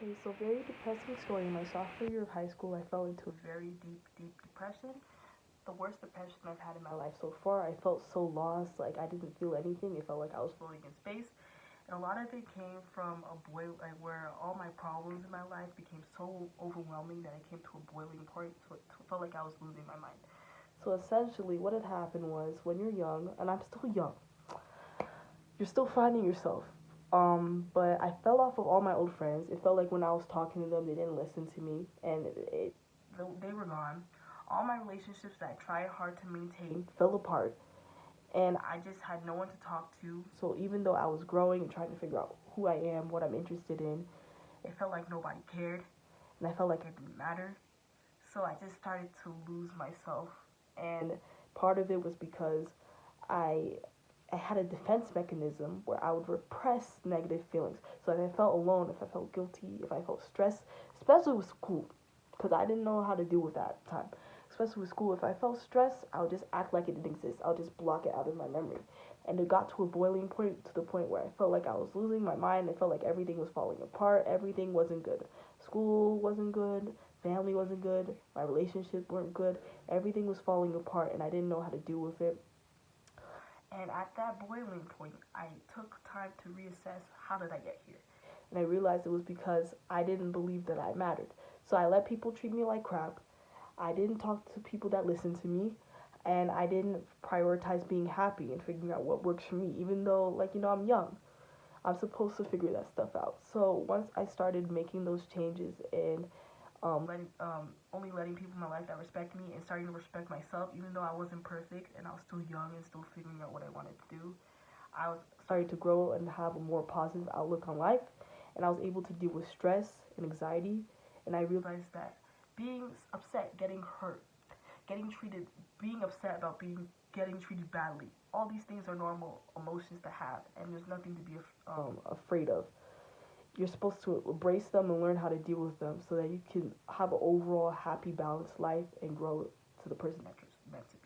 Okay, so very depressing story. In my sophomore year of high school, I fell into a very deep, deep depression. The worst depression I've had in my life so far. I felt so lost, like I didn't feel anything. It felt like I was floating in space. And a lot of it came from a boil, like where all my problems in my life became so overwhelming that it came to a boiling point. So it felt like I was losing my mind. So essentially, what had happened was when you're young, and I'm still young, you're still finding yourself. But I fell off of all my old friends. It felt like when I was talking to them, they didn't listen to me, and they were gone. All my relationships that I tried hard to maintain fell apart, and I just had no one to talk to. So even though I was growing and trying to figure out who I am, what I'm interested in, it felt like nobody cared, and I felt like it didn't matter. So I just started to lose myself, and part of it was because I I had a defense mechanism where I would repress negative feelings. So if I felt alone, if I felt guilty, if I felt stressed, especially with school, because I didn't know how to deal with that at the time. Especially with school, if I felt stressed, I would just act like it didn't exist. I would just block it out of my memory. And it got to a boiling point to the point where I felt like I was losing my mind. I felt like everything was falling apart. Everything wasn't good. School wasn't good. Family wasn't good. My relationship weren't good. Everything was falling apart, and I didn't know how to deal with it. And at that boiling point, I took time to reassess how did I get here? And I realized it was because I didn't believe that I mattered. So I let people treat me like crap. I didn't talk to people that listened to me. And I didn't prioritize being happy and figuring out what works for me, even though, like, I'm young. I'm supposed to figure that stuff out. So once I started making those changes and only letting people in my life that respect me and starting to respect myself, even though I wasn't perfect and I was still young and still figuring out what I wanted to do. I was starting to grow and have a more positive outlook on life, and I was able to deal with stress and anxiety. And I realized that being upset, getting hurt, getting treated, being upset about being getting treated badly, all these things are normal emotions to have, and there's nothing to be afraid of. You're supposed to embrace them and learn how to deal with them so that you can have an overall happy, balanced life and grow to the person that you're meant to